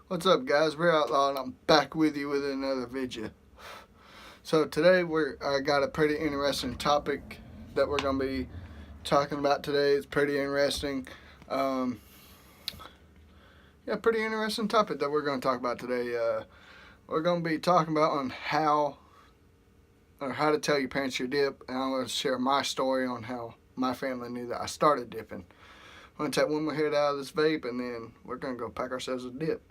What's up, guys? We're Outlaw, and I'm back with you with another video. So today I got a pretty interesting topic that we're gonna be talking about today. It's pretty interesting. Pretty interesting topic that we're gonna talk about today. We're gonna be talking about on how to tell your parents your dip, and I'm gonna share my story on how my family knew that I started dipping. I'm gonna take one more hit out of this vape, and then we're gonna go pack ourselves a dip.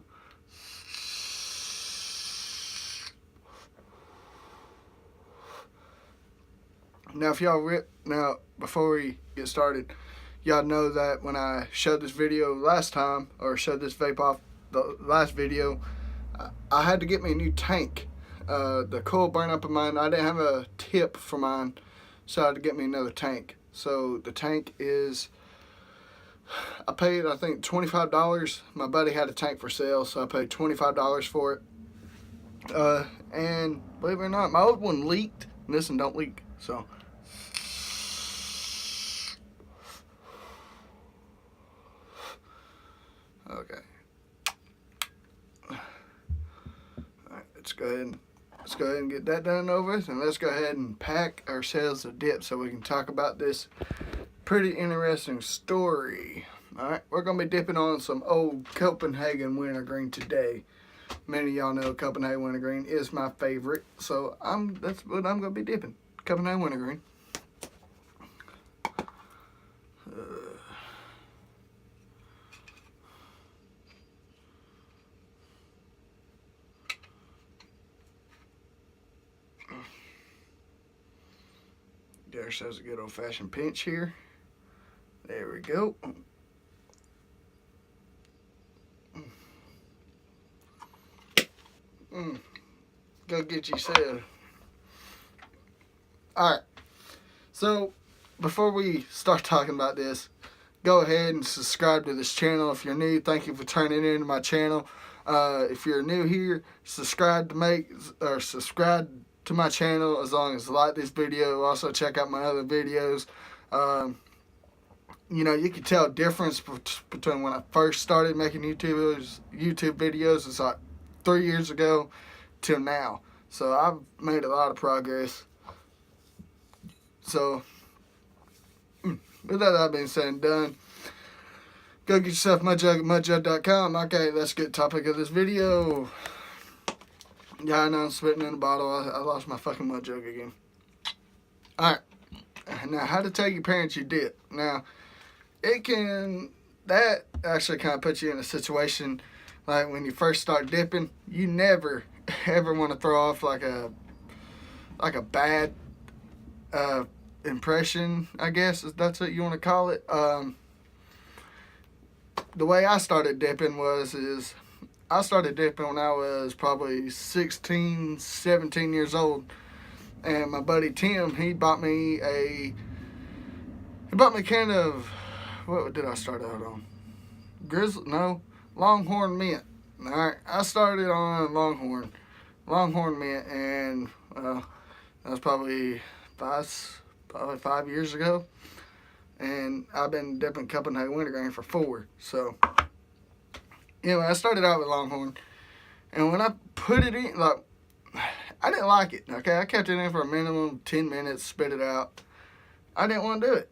Now, before we get started, y'all know that when I showed this video last time, or showed this vape off the last video, I had to get me a new tank. The coil burned up in mine. I didn't have a tip for mine, so I had to get me another tank. So the tank is, I paid, I think, $25. My buddy had a tank for sale, so I paid $25 for it. And believe it or not, my old one leaked, and this one don't leak, so. Okay. Alright, let's go ahead and get that done over with, and let's go ahead and pack ourselves a dip so we can talk about this pretty interesting story. Alright, we're going to be dipping on some old Copenhagen Wintergreen today. Many of y'all know Copenhagen Wintergreen is my favorite, so that's what I'm going to be dipping. Copenhagen Wintergreen. There's a good old-fashioned pinch here. There we go. Go get yourself. Alright, so before we start talking about this, go ahead and subscribe to this channel if you're new. Thank you for turning into my channel. If you're new here, subscribe to my channel as long as you like this video. Also check out my other videos. You can tell a difference between when I first started making YouTube videos. It's like 3 years ago till now. So I've made a lot of progress. So with that being said and done, go get yourself Mudjug at mudjug.com. Okay, let's get topic of this video. Yeah, I know I'm spitting in a bottle. I lost my fucking Mudjug again. Alright. Now, how to tell your parents you dip. Now, that actually kind of puts you in a situation like when you first start dipping, you never ever want to throw off like a bad impression, I guess, if that's what you want to call it. The way I started dipping is I started dipping when I was probably 16, 17 years old. And my buddy Tim, he bought me kind of, what did I start out on? Longhorn Mint. Alright, I started on Longhorn Mint, and that was probably 5 years ago. And I've been dipping Copenhagen Wintergreen for 4. So, anyway, I started out with Longhorn. And when I put it in, I didn't like it, okay? I kept it in for a minimum of 10 minutes, spit it out. I didn't want to do it.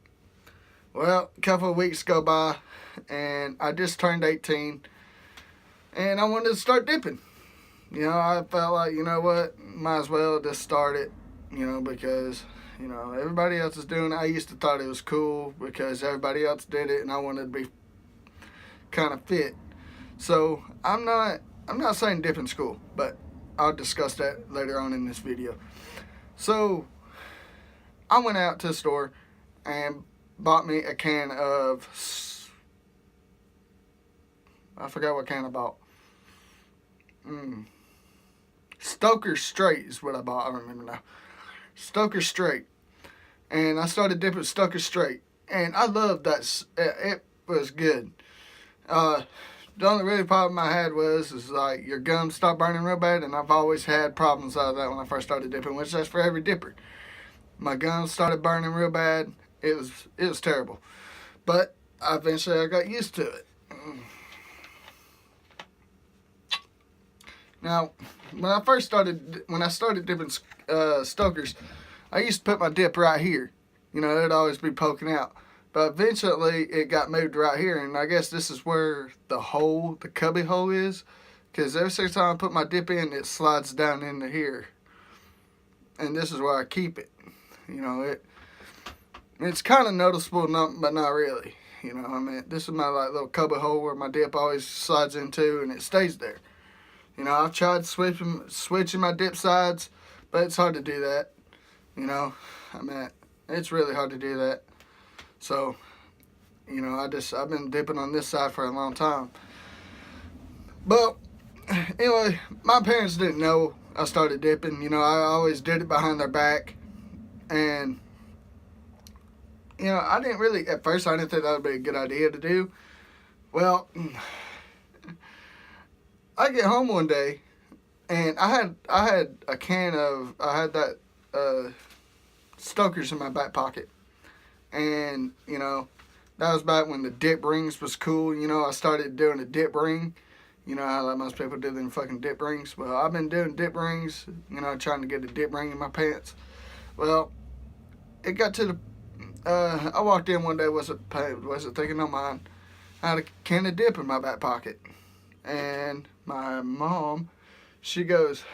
Well, a couple of weeks go by, and I just turned 18, and I wanted to start dipping. I felt like, you know what, might as well just start it, because, everybody else is doing it. I used to thought it was cool because everybody else did it, and I wanted to be kind of fit. So, I'm not saying dipping's cool, but I'll discuss that later on in this video. So, I went out to the store and bought me a can of, I forgot what can I bought. Stoker Straight is what I bought. I remember now. Stoker Straight. And I started dipping Stoker Straight. And I loved that. It was good. The only really problem I had is like your gums stop burning real bad, and I've always had problems out of that when I first started dipping, which that's for every dipper. My gums started burning real bad. It was terrible, but eventually I got used to it. Now, when I started dipping Stokers, I used to put my dip right here. You know, it'd always be poking out. But eventually, it got moved right here, and I guess this is where the cubby hole is, because every single time I put my dip in, it slides down into here, and this is where I keep it. You know, it's kind of noticeable, but not really. You know, I mean, this is my like little cubby hole where my dip always slides into, and it stays there. You know, I've tried switching my dip sides, but it's hard to do that. You know, I mean, it's really hard to do that. So, you know, I've been dipping on this side for a long time. But anyway, my parents didn't know I started dipping. You know, I always did it behind their back, and you know, at first I didn't think that would be a good idea to do. Well, I get home one day, and I had that Stokers in my back pocket. And, you know, that was back when the dip rings was cool. You know, I started doing a dip ring. You know how like most people do them fucking dip rings. Well, I've been doing dip rings, you know, trying to get a dip ring in my pants. Well, it got to the, I walked in one day, wasn't thinking no mind. I had a can of dip in my back pocket. And my mom, she goes,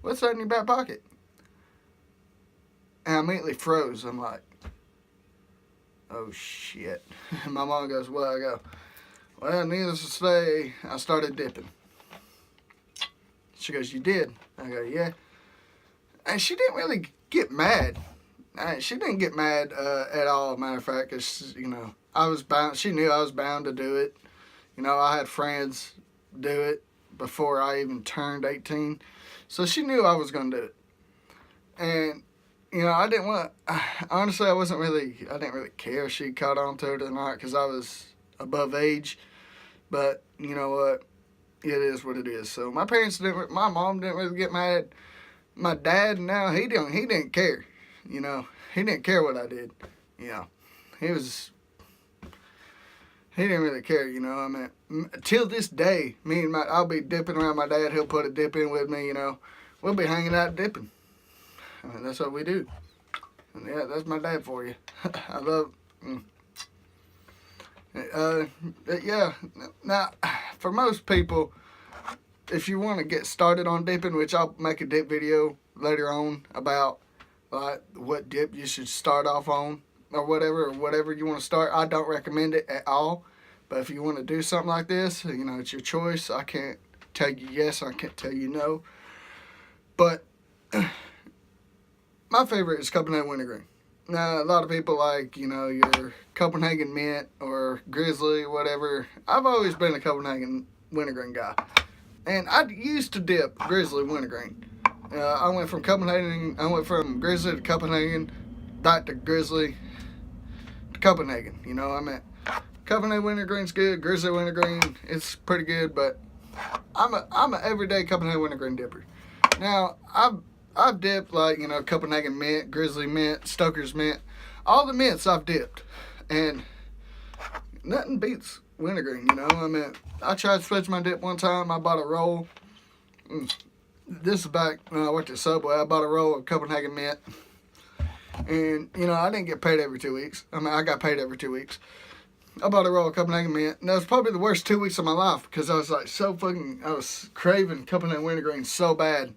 "What's that in your back pocket?" And I immediately froze. I'm like, oh shit. And my mom goes, "Well," I go, "Well, needless to say, I started dipping." She goes, "You did?" I go, "Yeah." And she didn't really get mad. She didn't get mad at all, matter of fact, because, you know, she knew I was bound to do it. You know, I had friends do it before I even turned 18. So she knew I was going to do it. And, you know, honestly, I didn't really care if she caught on to it or not, because I was above age. But, you know what, it is what it is. So my mom didn't really get mad. My dad, now, he didn't care. You know, he didn't care what I did. You know, he didn't really care, you know. I mean, till this day, I'll be dipping around my dad. He'll put a dip in with me, you know. We'll be hanging out dipping. I mean, that's what we do. And yeah, that's my dad for you. I love. Yeah. Now, for most people, if you want to get started on dipping, which I'll make a dip video later on about like what dip you should start off on or whatever you want to start. I don't recommend it at all. But if you want to do something like this, you know, it's your choice. I can't tell you yes, I can't tell you no. But my favorite is Copenhagen Wintergreen. Now, a lot of people like, you know, your Copenhagen Mint or Grizzly, whatever. I've always been a Copenhagen Wintergreen guy. And I used to dip Grizzly Wintergreen. I went from Grizzly to Copenhagen, back to Grizzly to Copenhagen. You know, I mean, Copenhagen Wintergreen's good. Grizzly Wintergreen, it's pretty good, but I'm an everyday Copenhagen Wintergreen dipper. Now, I've dipped, like, you know, Copenhagen Mint, Grizzly Mint, Stoker's Mint. All the mints I've dipped. And nothing beats wintergreen, you know. I mean, I tried to switch my dip one time. I bought a roll. This is back when I worked at Subway. I bought a roll of Copenhagen Mint. And, you know, I didn't get paid every 2 weeks. I mean, I got paid every 2 weeks. I bought a roll of Copenhagen Mint. And that was probably the worst 2 weeks of my life, because I was like I was craving Copenhagen Wintergreen so bad.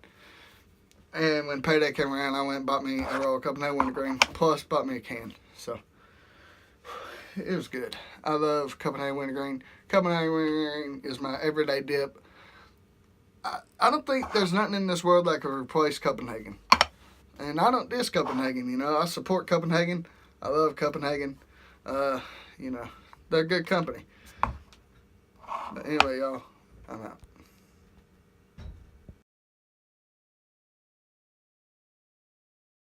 And when payday came around, I went and bought me a roll of Copenhagen Wintergreen, plus bought me a can. So, it was good. I love Copenhagen Wintergreen. Copenhagen Wintergreen is my everyday dip. I don't think there's nothing in this world that can replace Copenhagen. And I don't diss Copenhagen, you know. I support Copenhagen. I love Copenhagen. You know, they're good company. But anyway, y'all, I'm out.